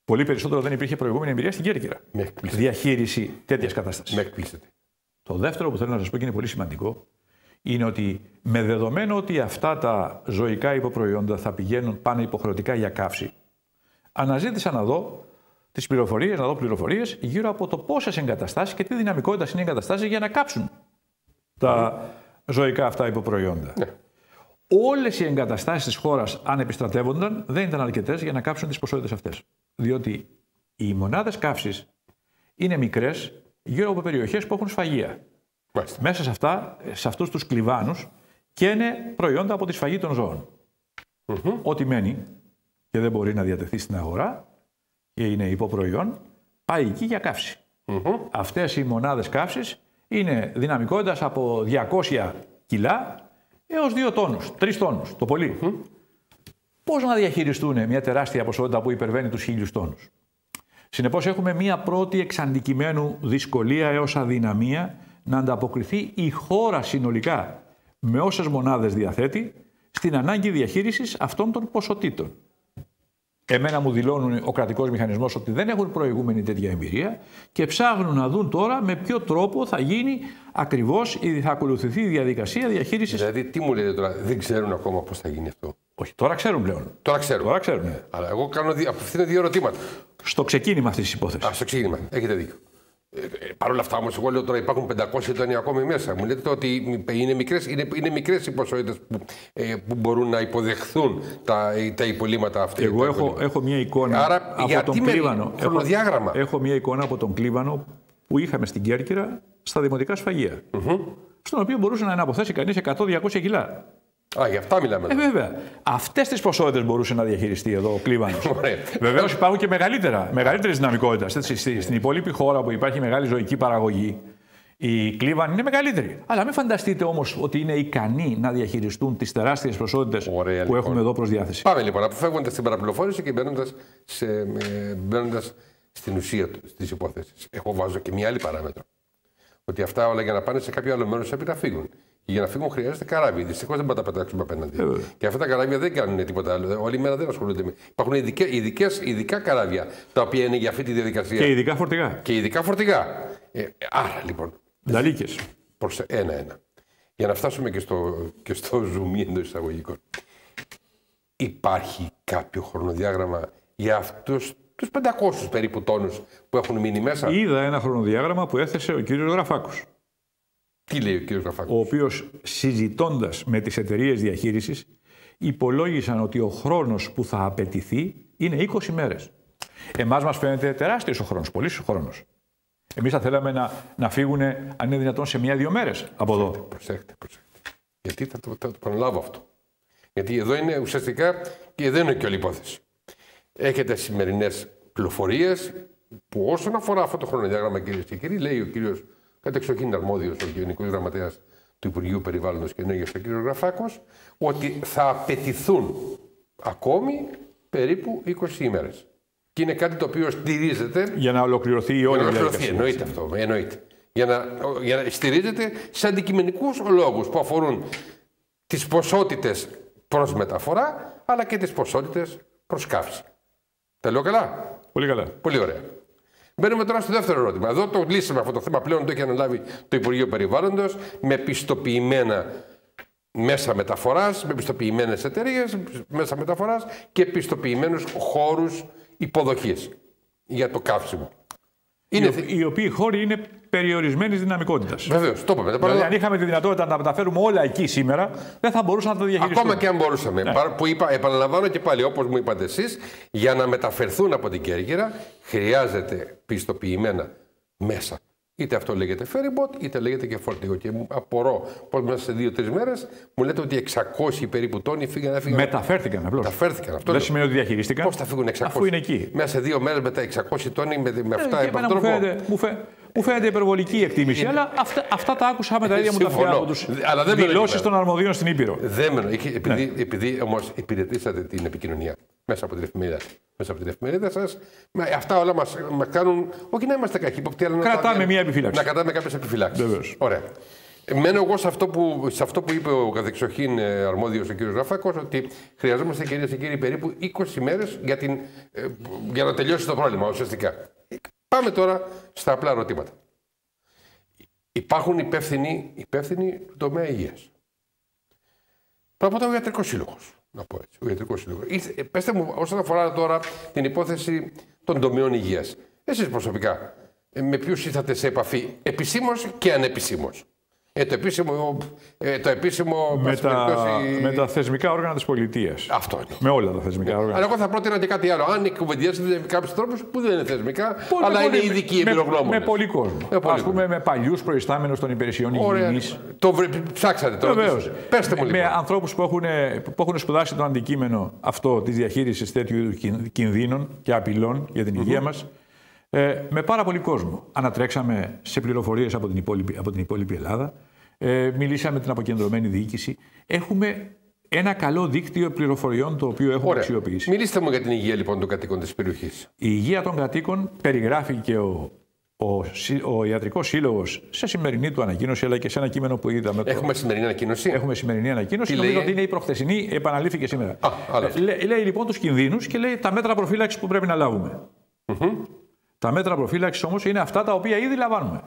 Πολύ περισσότερο δεν υπήρχε προηγούμενη εμπειρία στην Κέρκυρα. Διαχείριση τέτοιας κατάστασης. Με εκπλήσετε. Το δεύτερο που θέλω να σας πω και είναι πολύ σημαντικό είναι ότι με δεδομένο ότι αυτά τα ζωικά υποπροϊόντα θα πάνε υποχρεωτικά για καύση, αναζήτησα να δω τις πληροφορίες, γύρω από το πόσες εγκαταστάσεις και τι δυναμικότητα είναι οι εγκαταστάσεις για να κάψουν τα ζωικά αυτά υποπροϊόντα. Ναι. Όλες οι εγκαταστάσεις της χώρας, αν επιστρατεύονταν, δεν ήταν αρκετές για να κάψουν τις ποσότητες αυτές. Διότι οι μονάδες καύσης είναι μικρές γύρω από περιοχές που έχουν σφαγεία. Μάλιστα. Μέσα σε αυτούς τους κλιβάνους καίνε προϊόντα από τη σφαγή των ζώων. Ό,τι μένει και δεν μπορεί να διατεθεί στην αγορά και είναι υποπροϊόν, πάει εκεί για καύση. Αυτές οι μονάδες καύσης είναι δυναμικότητας από 200 κιλά έως 2 τόνους, 3 τόνους το πολύ. Πώς να διαχειριστούν μια τεράστια ποσότητα που υπερβαίνει τους 1.000 τόνους. Συνεπώς έχουμε μια πρώτη εξαντικειμένου δυσκολία έως αδυναμία να ανταποκριθεί η χώρα συνολικά με όσες μονάδες διαθέτει στην ανάγκη διαχείρισης αυτών των ποσοτήτων. Εμένα μου δηλώνουν ο κρατικός μηχανισμός ότι δεν έχουν προηγούμενη τέτοια εμπειρία και ψάχνουν να δουν τώρα με ποιο τρόπο θα γίνει ακριβώς θα ακολουθηθεί η διαδικασία διαχείρισης. Δηλαδή, τι μου λέτε τώρα, δεν ξέρουν ακόμα πώς θα γίνει αυτό. Όχι, τώρα ξέρουν πλέον. Τώρα ξέρουν. Ναι. Αλλά εγώ απευθύνω 2 ερωτήματα. Στο ξεκίνημα αυτής της υπόθεσης. Στο ξεκίνημα. Έχετε δίκιο. Παρ' όλα αυτά όμως, εγώ λέω τώρα υπάρχουν 500 τόνοι ακόμη μέσα. Μου λέτε ότι είναι μικρές οι ποσότητες που μπορούν να υποδεχθούν τα υπολείμματα αυτά. Εγώ έχω μια εικόνα από τον Κλίβανο. Έχω μια εικόνα από τον Κλίβανο που είχαμε στην Κέρκυρα στα δημοτικά σφαγεία. Στον οποίο μπορούσε να αποθέσει κανείς 100-200 κιλά. Για αυτά μιλάμε. Βέβαια. Αυτές τις ποσότητες μπορούσε να διαχειριστεί εδώ ο Κλίβανος. Βεβαίως υπάρχουν και μεγαλύτερες δυναμικότητες. Στην υπόλοιπη χώρα που υπάρχει μεγάλη ζωική παραγωγή, η Κλίβανη είναι μεγαλύτερη. Αλλά μην φανταστείτε όμως ότι είναι ικανοί να διαχειριστούν τις τεράστιες ποσότητες που έχουμε εδώ προς διάθεση. Πάμε λοιπόν, αποφεύγοντας την παραπληροφόρηση και μπαίνοντας στην ουσία της υπόθεσης. Εγώ βάζω και μια άλλη παράμετρο. Ότι αυτά όλα για να πάνε σε κάποιο άλλο μέρος πρέπει να φύγουν. Και για να φύγουν χρειάζεται καράβι. Δυστυχώς δεν μπορούμε να τα πετάξουμε απέναντι. Και αυτά τα καράβια δεν κάνουν τίποτα άλλο. Όλη μέρα δεν ασχολούνται με. Υπάρχουν ειδικά καράβια τα οποία είναι για αυτή τη διαδικασία. Και ειδικά φορτηγά. Άρα λοιπόν. Λαλίκες. Προς ένα-ένα. Για να φτάσουμε και στο ζουμί εντός εισαγωγικών. Υπάρχει κάποιο χρονοδιάγραμμα για αυτούς τους 500 περίπου τόνους που έχουν μείνει μέσα? Είδα ένα χρονοδιάγραμμα που έθεσε ο κύριος Γραφάκος. Τι λέει ο κύριος Γραφάκος? Ο οποίος, συζητώντας με τις εταιρείες διαχείρισης, υπολόγισαν ότι ο χρόνος που θα απαιτηθεί είναι 20 μέρες. Εμάς μας φαίνεται τεράστιος ο χρόνος, πολύς ο χρόνος. Εμείς θα θέλαμε να φύγουν, αν είναι δυνατόν, σε 1-2 μέρες από εδώ. Προσέχτε. Γιατί θα το επαναλάβω αυτό. Γιατί εδώ είναι ουσιαστικά και δεν είναι και όλη η υπόθεση. Έχετε σημερινές πληροφορίες που όσον αφορά αυτό το χρονοδιάγραμμα, κυρίες και κύριοι, λέει ο κύριος κατεξοχήν αρμόδιος, ο Γενικός Γραμματέας του Υπουργείου Περιβάλλοντος και Ενέργειας, ο κύριος Γραφάκος, ότι θα απαιτηθούν ακόμη περίπου 20 ημέρες. Και είναι κάτι το οποίο στηρίζεται. Για να ολοκληρωθεί η όλη διαδικασία. Εννοείται αυτό. Εννοείται. Για να στηρίζεται σε αντικειμενικούς λόγους που αφορούν τις ποσότητες προς μεταφορά, αλλά και τις ποσότητες προς καύση. Τα λέω καλά? Πολύ καλά. Πολύ ωραία. Μπαίνουμε τώρα στο δεύτερο ερώτημα. Εδώ το λύσαμε αυτό το θέμα. Πλέον το έχει αναλάβει το Υπουργείο Περιβάλλοντος με πιστοποιημένα μέσα μεταφοράς, με πιστοποιημένες εταιρείες μέσα μεταφοράς και πιστοποιημένους χώρους υποδοχής για το καύσιμο. Οι οποίοι χώροι είναι περιορισμένης δυναμικότητας. Βεβαίως, το είπαμε. Δηλαδή, αν είχαμε τη δυνατότητα να τα μεταφέρουμε όλα εκεί σήμερα, δεν θα μπορούσαμε να τα διαχειριστούμε. Ακόμα και αν μπορούσαμε. Ναι. Που επαναλαμβάνω και πάλι, όπως μου είπατε εσείς, για να μεταφερθούν από την Κέρκυρα χρειάζεται πιστοποιημένα μέσα. Είτε αυτό λέγεται ferry boat, είτε λέγεται και φορτηγό. Και απορώ πως μέσα σε 2-3 μέρες μου λέτε ότι 600 περίπου τόνοι έφυγαν. Μεταφέρθηκαν απλώς. Αυτό δεν σημαίνει ότι διαχειρίστηκαν. Πώς θα φύγουν 600? Αφού είναι εκεί. Μέσα σε 2 μέρες με τα 600 τόνοι με αυτά μου φαίνεται υπερβολική εκτίμηση, αλλά αυτά τα άκουσα με τα ίδια μου τα αυτιά από τους δηλώσεις των αρμοδίων στην Ήπειρο. Επειδή όμως υπηρετήσατε την επικοινωνία μέσα από την εφημερίδα σας, αυτά όλα μας κάνουν, όχι να είμαστε καχύποπτοι, αλλά κρατάμε μια επιφύλαξη. Να κρατάμε κάποιες επιφυλάξεις. Ωραία. Μένω εγώ σε αυτό που είπε ο κατεξοχήν αρμόδιος ο κ. Γραφάκος, ότι χρειαζόμαστε, κυρίες και κύριοι, περίπου 20 μέρες για να τελειώσει το πρόβλημα ουσιαστικά. Πάμε τώρα στα απλά ερωτήματα. Υπάρχουν υπεύθυνοι του τομέα υγείας. Πρώτα απ' όλα ο Ιατρικός Σύλλογος. Να πω έτσι. Ο Ιατρικός Σύλλογος. Πέστε μου, όσον αφορά τώρα την υπόθεση των τομέων υγείας, εσείς προσωπικά, με ποιους ήρθατε σε επαφή, επισήμως και ανεπισήμως? Το επίσημο με τα θεσμικά όργανα της πολιτείας. Αυτό είναι. Με όλα τα θεσμικά όργανα. Αλλά εγώ θα πρότεινα και κάτι άλλο. Αν κουβεντιάσετε με κάποιους τρόπους που δεν είναι θεσμικά, αλλά είναι ειδικοί εμπειρογνώμονες. Με πολύ κόσμο. Ας πούμε με παλιούς προϊστάμενους των υπηρεσιών υγιεινής. Ψάξατε τώρα. Βεβαίως. Πέστε μου λοιπόν. Με ανθρώπους που έχουν σπουδάσει το αντικείμενο αυτό της διαχείρισης τέτοιου είδους κινδύνων και απειλών για την υγεία μας. Με πάρα πολύ κόσμο. Ανατρέξαμε σε πληροφορίες από την υπόλοιπη Ελλάδα. Μιλήσαμε με την αποκεντρωμένη διοίκηση. Έχουμε ένα καλό δίκτυο πληροφοριών το οποίο έχουμε αξιοποιήσει. Μιλήστε μου για την υγεία λοιπόν των κατοίκων της περιοχής. Η υγεία των κατοίκων περιγράφει και ο Ιατρικός Σύλλογος σε σημερινή του ανακοίνωση, αλλά και σε ένα κείμενο που είδαμε. Έχουμε σημερινή ανακοίνωση. Έχουμε σημερινή ανακοίνωση. Νομίζω ότι είναι η προχθεσινή, επαναλήφθηκε σήμερα. Λέει λοιπόν τους κινδύνους και λέει τα μέτρα προφύλαξης που πρέπει να λάβουμε. Τα μέτρα προφύλαξης όμως είναι αυτά τα οποία ήδη λαμβάνουμε.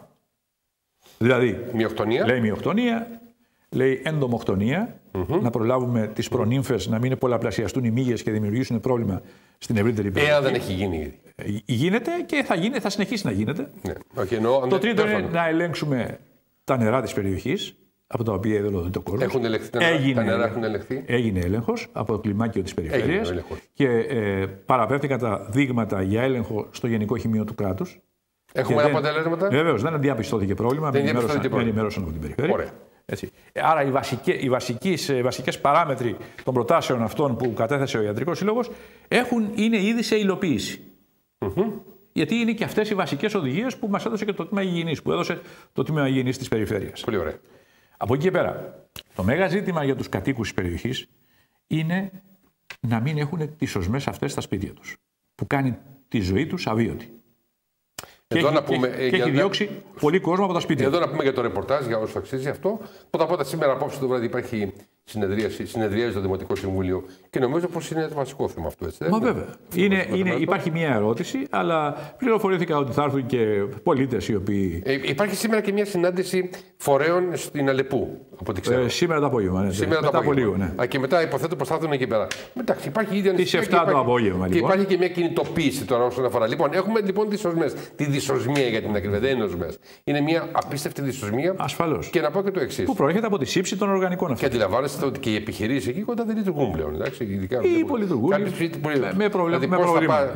Δηλαδή, λέει μυοκτονία, λέει εντομοκτονία, να προλάβουμε τις προνύμφες να μην πολλαπλασιαστούν οι μύγες και δημιουργήσουν πρόβλημα στην ευρύτερη περιοχή. Εάν δεν έχει γίνει ήδη. Γίνεται και θα συνεχίσει να γίνεται. Ναι. Το τρίτο είναι να ελέγξουμε τα νερά της περιοχής, από τα οποία εδώ το κόσμο. Έχουν ελεγχθεί τα νερά, έχουν ελεγχθεί. Έγινε έλεγχος από το κλιμάκιο της περιφέρειας και παραπέμφθηκαν τα δείγματα για έλεγχο στο Γενικό Χημείο του κράτους. Έχουμε αποτελέσματα. Βεβαίως, δεν διαπιστώθηκε πρόβλημα. Με ενημέρωσαν από την περιφέρεια. Ωραία. Έτσι. Άρα οι βασικές παράμετροι των προτάσεων αυτών που κατέθεσε ο Ιατρικός Σύλλογος είναι ήδη σε υλοποίηση. Γιατί είναι και αυτές οι βασικές οδηγίες που μας έδωσε και το Τμήμα Υγιεινής, που έδωσε το Τμήμα Υγιεινής της περιφέρειας. Πολύ ωραία. Από εκεί και πέρα, το μέγα ζήτημα για τους κατοίκους της περιοχής είναι να μην έχουν τις οσμές αυτές στα σπίτια τους, που κάνει τη ζωή τους αβίωτη. Και έχει διώξει πολύ κόσμο από τα σπίτια. Εδώ να πούμε για το ρεπορτάζ, για όσο αξίζει αυτό. Πρώτα απ' όλα, σήμερα απόψε το βράδυ υπάρχει συνεδριάζει το Δημοτικό Συμβούλιο και νομίζω πως είναι το βασικό θέμα αυτό. Έτσι, Μα βέβαια. Υπάρχει μια ερώτηση, αλλά πληροφορήθηκα ότι θα έρθουν και πολίτες οι οποίοι. Υπάρχει σήμερα και μια συνάντηση φορέων στην Αλεπού, από ό,τι ξέρω. Σήμερα το απόγευμα. Ναι, σήμερα μετά το απόγευμα. Από λίγο, ναι. Και μετά υποθέτω πως θα έρθουν εκεί πέρα. Εντάξει, υπάρχει ήδη ανησυχία. Τις 7 το απόγευμα. Και υπάρχει και μια κινητοποίηση τώρα όσον αφορά. Λοιπόν, έχουμε λοιπόν τη δυσοσμία για την ακρίβεια. Δεν είναι οσμές. Είναι μια απίστευτη δυσοσμία. Ασφαλώς. Και να πω και το εξής. Που προέρχεται από τη σύψη των οργανικών αυτών. Και αντιλαμβάνεστε ότι και οι επιχειρήσεις εκεί κοντά δεν λειτουργούν πλέον. Ή υπολειτουργούν. Με προβλήματα.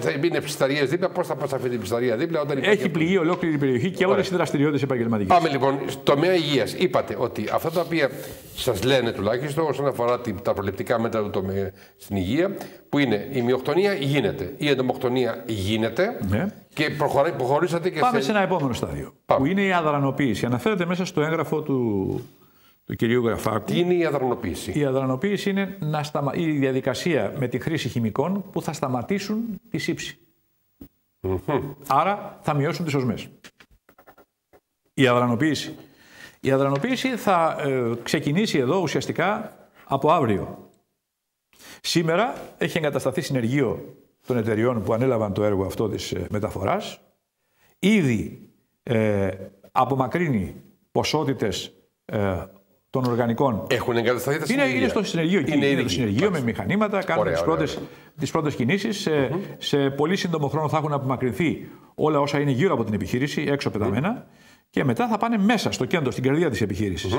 Θα είναι ψισταρίες δίπλα, πώς θα πας αυτή την ψισταρία δίπλα. Έχει πληγεί ολόκληρη η περιοχή και όλες οι δραστηριότητες επαγγελματικές. Πάμε λοιπόν στο τομέα υγείας. Είπατε ότι αυτά τα οποία σας λένε τουλάχιστον όσον αφορά τα προληπτικά μέτρα του τομέα στην υγεία, που είναι η μυοκτονία γίνεται, η εντομοκτονία γίνεται. Ναι. Και προχωρήσατε και πάμε σε ένα επόμενο στάδιο. Που είναι η αδρανοποίηση. Αναφέρεται μέσα στο έγγραφο του κυρίου Γραφάκου. Τι είναι η αδρανοποίηση? Η αδρανοποίηση είναι η διαδικασία με τη χρήση χημικών που θα σταματήσουν τη σύψη. Άρα θα μειώσουν τις οσμές. Η αδρανοποίηση. Η αδρανοποίηση θα ξεκινήσει εδώ ουσιαστικά από αύριο. Σήμερα έχει εγκατασταθεί συνεργείο των εταιριών που ανέλαβαν το έργο αυτό της μεταφοράς. Ήδη απομακρύνει ποσότητες των οργανικών. Έχουν εγκατασταθεί τα συνεργεία. Είναι στο συνεργείο εκεί. Είναι το συνεργείο με μηχανήματα, κάνουν τις πρώτες κινήσεις. Σε πολύ σύντομο χρόνο θα έχουν απομακρυνθεί όλα όσα είναι γύρω από την επιχείρηση, έξω πεταμένα. Και μετά θα πάνε μέσα στο κέντρο, στην καρδιά της επιχείρησης.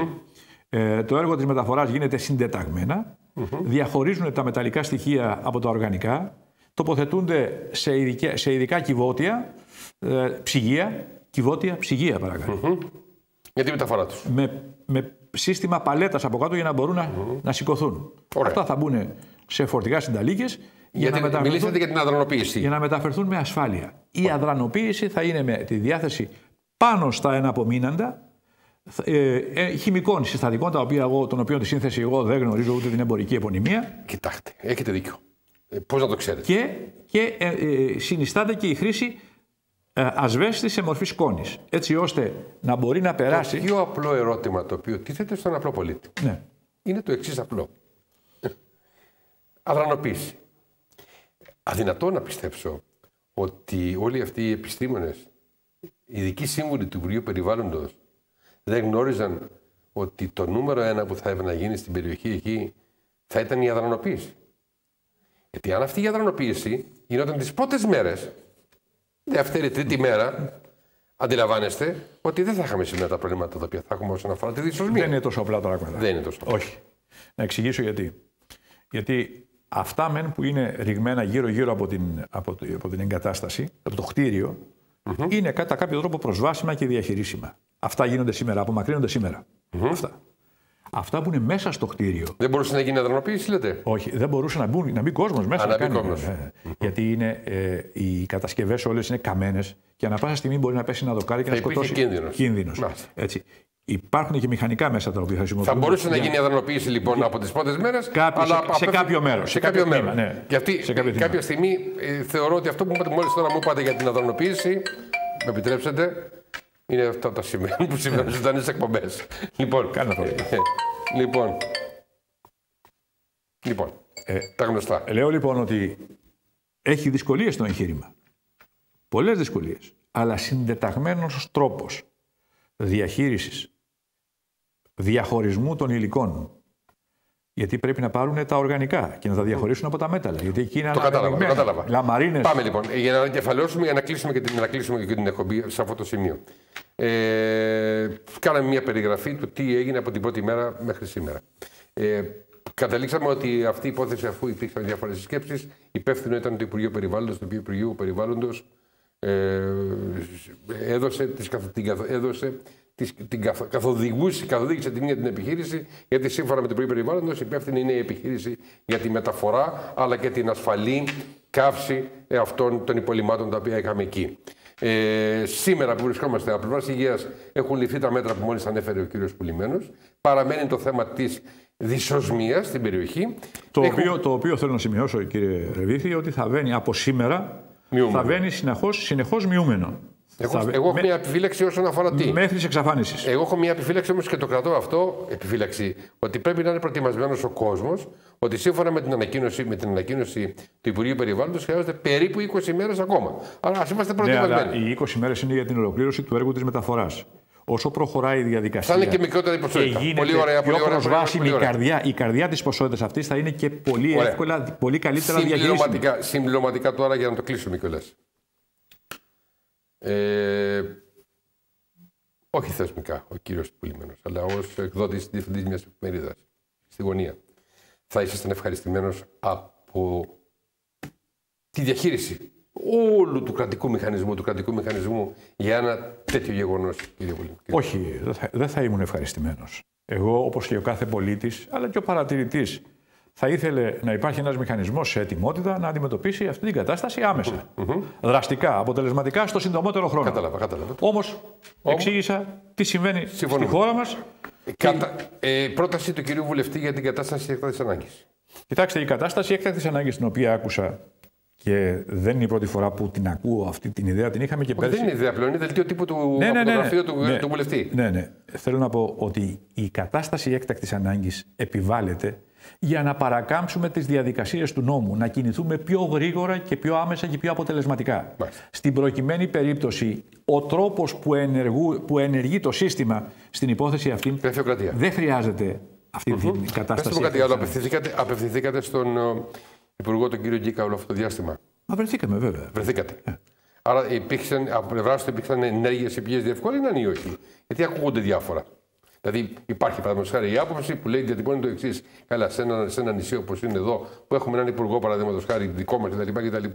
Το έργο της μεταφοράς γίνεται συντεταγμένα. Διαχωρίζουν τα μεταλλικά στοιχεία από τα οργανικά. Τοποθετούνται σε ειδικά κυβότια, ψυγεία παρακαλώ. Για τη μεταφορά τους. Με σύστημα παλέτας από κάτω για να μπορούν να σηκωθούν. Αυτά θα μπουν σε φορτηγά συνταλίκες μιλήσατε για την αδρανοποίηση. Για να μεταφερθούν με ασφάλεια. Η αδρανοποίηση θα είναι με τη διάθεση πάνω στα εναπομείναντα χημικών συστατικών, των οποίων τη σύνθεση εγώ δεν γνωρίζω ούτε την εμπορική επωνυμία. Κοιτάξτε, έχετε δίκιο. Πώς να το ξέρετε. Και συνιστάται και η χρήση ασβέστη σε μορφή σκόνης, έτσι ώστε να μπορεί να περάσει. Το πιο απλό ερώτημα το οποίο τίθεται στον απλό πολίτη είναι το εξής απλό. Αδρανοποίηση. Αδυνατό να πιστέψω ότι όλοι αυτοί οι επιστήμονες, οι ειδικοί σύμβουλοι του Υπουργείου Περιβάλλοντος, δεν γνώριζαν ότι το νούμερο ένα που θα έπρεπε να γίνει στην περιοχή εκεί θα ήταν η αδρανοποίηση. Γιατί αν αυτή η αδρανοποίηση γινόταν τις πρώτες μέρες, δεύτερη, τρίτη μέρα, αντιλαμβάνεστε ότι δεν θα είχαμε σήμερα τα προβλήματα τα οποία θα έχουμε όσον αφορά τη δυσοσμία. Δεν είναι τόσο απλά τα πράγματα. Δεν είναι τόσο απλά. Όχι. Να εξηγήσω γιατί. Γιατί αυτά μεν που είναι ρηγμένα γύρω-γύρω από την εγκατάσταση, από το κτίριο, είναι κατά κάποιο τρόπο προσβάσιμα και διαχειρίσιμα. Αυτά γίνονται σήμερα, απομακρύνονται σήμερα. Αυτά που είναι μέσα στο κτίριο. Δεν μπορούσε να γίνει αδρανοποίηση, λέτε? Όχι, δεν μπορούσε να μπει κόσμος μέσα. Γιατί οι κατασκευές όλες είναι καμένες και ανά πάσα στιγμή μπορεί να πέσει ένα δοκάρι και να σκοτώσει. Κίνδυνος. Έτσι. Υπάρχουν και μηχανικά μέσα τα οποία χρησιμοποιούν. Θα μπορούσε να γίνει αδρανοποίηση λοιπόν από τις πρώτες μέρες. Σε κάποιο μέρος. Σε κάποιο μέρος. Γιατί κάποια στιγμή θεωρώ ότι αυτό που μόλις τώρα μου είπατε για την αδρανοποίηση, με επιτρέψετε, είναι αυτά τα σημεία που συμβαίνουν στις ζωντανές εκπομπές. Λοιπόν, τα γνωστά. Λέω λοιπόν ότι έχει δυσκολίες το εγχείρημα. Πολλές δυσκολίες. Αλλά συντεταγμένος τρόπος διαχείρισης, διαχωρισμού των υλικών. Γιατί πρέπει να πάρουν τα οργανικά και να τα διαχωρίσουν από τα μέταλλα. Γιατί εκεί είναι κατάλαβα. Λαμαρίνες. Πάμε λοιπόν για να ανακεφαλαιώσουμε, για να κλείσουμε και την εκπομπή σε αυτό το σημείο. Κάναμε μια περιγραφή του τι έγινε από την πρώτη μέρα μέχρι σήμερα. Καταλήξαμε ότι αυτή η υπόθεση, αφού υπήρξαν διάφορες σκέψεις, υπεύθυνο ήταν το Υπουργείο Περιβάλλοντος, το οποίο Υπουργείο Περιβάλλοντος καθοδήγησε την ίδια την επιχείρηση, γιατί σύμφωνα με το Υπουργείο Περιβάλλοντος υπεύθυνη είναι η επιχείρηση για τη μεταφορά αλλά και την ασφαλή καύση αυτών των υπολειμμάτων τα οποία είχαμε εκεί. Σήμερα που βρισκόμαστε από πλευράς υγείας έχουν ληφθεί τα μέτρα που μόλις ανέφερε ο κύριος Πουλημένος. Παραμένει το θέμα της δυσοσμίας στην περιοχή. Το οποίο θέλω να σημειώσω, κύριε Ρεβίθη, ότι θα βαίνει από σήμερα. Θα βαίνει συνεχώς μειούμενο. Εγώ έχω μια επιφύλαξη όσον αφορά τι. Μέχρι της εξαφάνισης. Εγώ έχω μια επιφύλαξη όμως και το κρατώ αυτό, επιφύλαξη, ότι πρέπει να είναι προετοιμασμένος ο κόσμος, ότι σύμφωνα με την ανακοίνωση του Υπουργείου Περιβάλλοντος χρειάζονται περίπου 20 μέρες ακόμα. Άρα ας είμαστε προετοιμασμένοι. Ναι, αλλά οι 20 μέρες είναι για την ολοκλήρωση του έργου της μεταφοράς. Όσο προχωράει η διαδικασία. Θα είναι και μικρότερη ποσότητα. Πολύ ωραία, πιο προσβάσιμη η καρδιά της ποσότητας αυτής θα είναι και πολύ εύκολα, πολύ καλύτερα διαχειρίσιμη. Συμπληρωματικά τώρα για να το κλείσουμε κιόλας. Όχι θεσμικά ο κύριος Πουλημένος, αλλά ως εκδότης διευθυντής μιας εφημερίδας στη γωνία. Θα ήσασταν ευχαριστημένος από τη διαχείριση όλου του κρατικού μηχανισμού για ένα τέτοιο γεγονός, κύριε Πουλημένο. Όχι, δεν θα ήμουν ευχαριστημένος. Εγώ, όπως και ο κάθε πολίτης, αλλά και ο παρατηρητής, θα ήθελε να υπάρχει ένας μηχανισμός σε ετοιμότητα να αντιμετωπίσει αυτή την κατάσταση άμεσα. Δραστικά, αποτελεσματικά, στο συντομότερο χρόνο. Κατάλαβα. Όμως, εξήγησα τι συμβαίνει στη χώρα μας. Πρόταση του κυρίου Βουλευτή για την κατάσταση έκτακτης ανάγκης. Κοιτάξτε, η κατάσταση έκτακτης ανάγκης, την οποία άκουσα και δεν είναι η πρώτη φορά που την ακούω αυτή την ιδέα, την είχαμε και πέρσι. Δεν είναι ιδέα πλέον, είναι δελτίο τύπου του γραφείου του Βουλευτή. Ναι. Θέλω να πω ότι η κατάσταση έκτακτης ανάγκης επιβάλλεται για να παρακάμψουμε τις διαδικασίες του νόμου, να κινηθούμε πιο γρήγορα και πιο άμεσα και πιο αποτελεσματικά. Μάλιστα. Στην προκειμένη περίπτωση, ο τρόπος που ενεργεί το σύστημα στην υπόθεση αυτή δεν χρειάζεται αυτή την κατάσταση. Πες μου κάτι άλλο, απευθυνθήκατε στον Υπουργό τον κύριο Γκίκα όλο αυτό το διάστημα? Βρεθήκαμε βέβαια. Βρεθήκατε. Άρα από πλευράς του υπήρξαν ενέργειες οι οποίες διευκόλυναν ή όχι? Γιατί ακούγονται διάφορα. Δηλαδή, υπάρχει παραδείγματος χάρη η άποψη που λέει, διατυπώνει το εξής. Καλά, σε ένα νησί όπως είναι εδώ, που έχουμε έναν υπουργό παραδείγματος χάρη δικό μας κτλ.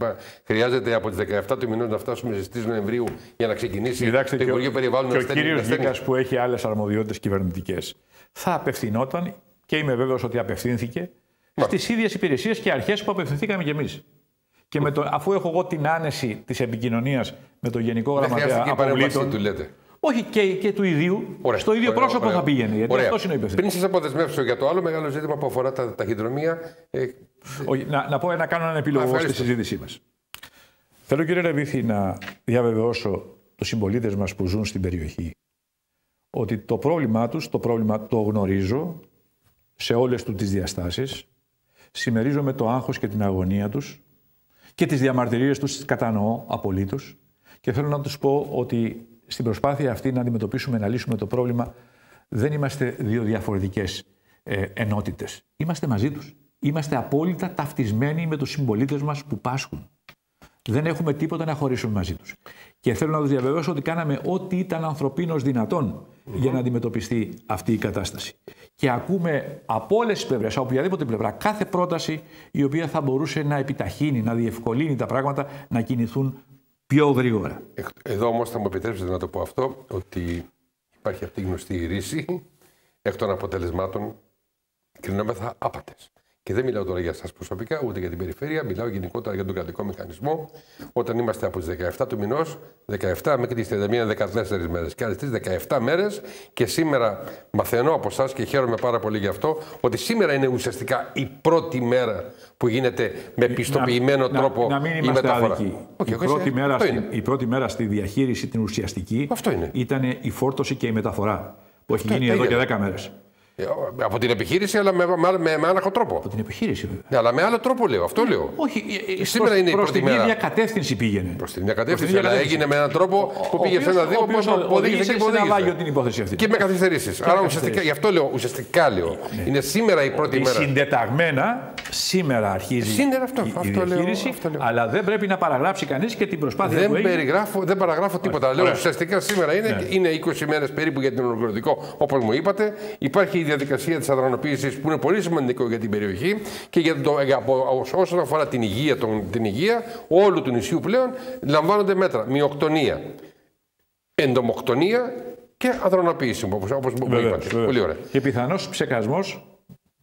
Χρειάζεται από τις 17 του μηνός να φτάσουμε στις 3 Νοεμβρίου για να ξεκινήσει το Υπουργείο Περιβάλλοντος. Και ο κύριος Γκίκας, που έχει άλλες αρμοδιότητες κυβερνητικές, θα απευθυνόταν, και είμαι βέβαιος ότι απευθύνθηκε, στις ίδιες υπηρεσίες και αρχές που απευθυνθήκαμε κι εμείς. Και αφού έχω εγώ την άνεση της επικοινωνίας με τον Γενικό Γραμματέα Αποβλήτων. Του λέτε. Όχι, και του ιδίου. Στο ίδιο πρόσωπο θα πήγαινε. Γιατί αυτός είναι ο υπεύθυνος. Πριν σας αποδεσμεύσω για το άλλο μεγάλο ζήτημα που αφορά τα ταχυδρομεία. Να κάνω έναν επίλογο στη συζήτησή μας. Θέλω, κύριε Ρεβίθη, να διαβεβαιώσω τους συμπολίτες μας που ζουν στην περιοχή ότι το πρόβλημά τους, το γνωρίζω σε όλες του τις διαστάσεις. Συμμερίζομαι το άγχος και την αγωνία τους και τις διαμαρτυρίες τους τις κατανοώ απολύτως. Και θέλω να τους πω ότι στην προσπάθεια αυτή να αντιμετωπίσουμε, να λύσουμε το πρόβλημα, δεν είμαστε δύο διαφορετικές ενότητες. Είμαστε μαζί τους. Είμαστε απόλυτα ταυτισμένοι με τους συμπολίτες μας που πάσχουν. Δεν έχουμε τίποτα να χωρίσουμε μαζί τους. Και θέλω να τους διαβεβαιώσω ότι κάναμε ό,τι ήταν ανθρωπίνως δυνατόν για να αντιμετωπιστεί αυτή η κατάσταση. Και ακούμε από όλες τις πλευρές, από οποιαδήποτε πλευρά, κάθε πρόταση η οποία θα μπορούσε να επιταχύνει, να διευκολύνει τα πράγματα να κινηθούν πιο γρήγορα. Εδώ όμως θα μου επιτρέψετε να το πω αυτό, ότι υπάρχει αυτή η γνωστή ρίση εκ των αποτελεσμάτων κρινόμεθα άπατες. Και δεν μιλάω τώρα για εσάς προσωπικά, ούτε για την περιφέρεια, μιλάω γενικότερα για τον κρατικό μηχανισμό. Όταν είμαστε από τις 17 του μηνός, 17 μέχρι τις 31, 14 μέρες. Και άλλες 17 μέρες, και σήμερα μαθαίνω από εσάς και χαίρομαι πάρα πολύ γι' αυτό, ότι σήμερα είναι ουσιαστικά η πρώτη μέρα που γίνεται με πιστοποιημένο τρόπο η μεταφορά. Η πρώτη μέρα στη διαχείριση την ουσιαστική ήταν η φόρτωση και η μεταφορά, που έχει γίνει εδώ και 10 μέρες. Από την επιχείρηση, αλλά με άναχο τρόπο. Από την επιχείρηση, βέβαια. Ναι, αλλά με άλλο τρόπο λέω. Αυτό λέω. Όχι, σήμερα είναι η πρώτη μέρα. Προς την ίδια κατεύθυνση πήγαινε. Προς την ίδια κατεύθυνση, αλλά έγινε με έναν τρόπο που πήγε σε ένα δήμο που οδήγησε σε ένα βάγιο την υπόθεση αυτή. Και με καθυστερήσεις. Άρα ουσιαστικά, γι' αυτό λέω, ουσιαστικά λέω. Είναι σήμερα η πρώτη μέρα. Συντεταγμένα, σήμερα αρχίζει η διαχείριση, αλλά δεν πρέπει να παραγράψει κανείς και την προσπάθεια που έγινε. Δεν παραγράφω τίποτα. Λέω ουσιαστικά σήμερα είναι 20 μέρες περίπου για την ολοκληρωτικό, όπως μου είπατε. Υπάρχει η διαδικασία της αδρανοποίησης που είναι πολύ σημαντικό για την περιοχή και όσον αφορά την υγεία όλου του νησιού πλέον λαμβάνονται μέτρα. Μειοκτονία, εντομοκτονία και αδρανοποίηση, όπως μου είπατε. Πολύ ωραία. Και πιθανώς ψεκασμός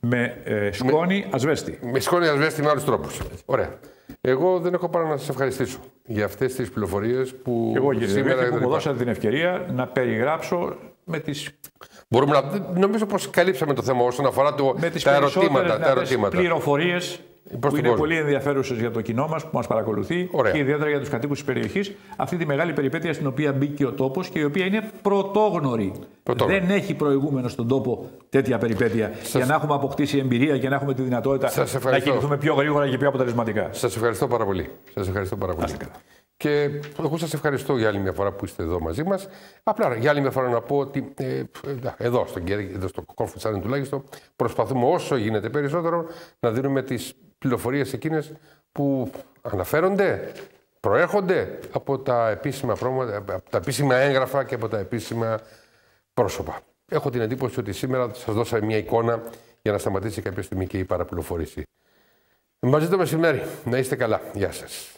με σκόνη ασβέστη. Με σκόνη ασβέστη με άλλους τρόπους. Ωραία. Εγώ δεν έχω παρά να σας ευχαριστήσω για αυτές τις πληροφορίες που σήμερα μου δώσατε την ευκαιρία να περιγράψω με τις... Νομίζω πως καλύψαμε το θέμα όσον αφορά τα ερωτήματα. Πληροφορίες που είναι πολύ ενδιαφέρουσες για το κοινό μας που μας παρακολουθεί. Ωραία. Και ιδιαίτερα για τους κατοίκους της περιοχής. Αυτή τη μεγάλη περιπέτεια στην οποία μπήκε ο τόπος και η οποία είναι πρωτόγνωρη. Δεν έχει προηγούμενο στον τόπο τέτοια περιπέτεια. Για να έχουμε αποκτήσει εμπειρία και να έχουμε τη δυνατότητα να κινηθούμε πιο γρήγορα και πιο αποτελεσματικά. Σας ευχαριστώ πάρα πολύ. Σας ευχαριστώ πάρα πολύ. Και εγώ σας ευχαριστώ για άλλη μια φορά που είστε εδώ μαζί μας. Απλά για άλλη μια φορά να πω ότι εδώ στο Conference Channel τουλάχιστον προσπαθούμε όσο γίνεται περισσότερο να δίνουμε τις πληροφορίες εκείνες που αναφέρονται, προέρχονται από τα επίσημα από τα επίσημα έγγραφα και από τα επίσημα πρόσωπα. Έχω την εντύπωση ότι σήμερα σας δώσαμε μια εικόνα για να σταματήσει κάποια στιγμή και η παραπληροφόρηση. Μαζί το μεσημέρι. Να είστε καλά. Γεια σας.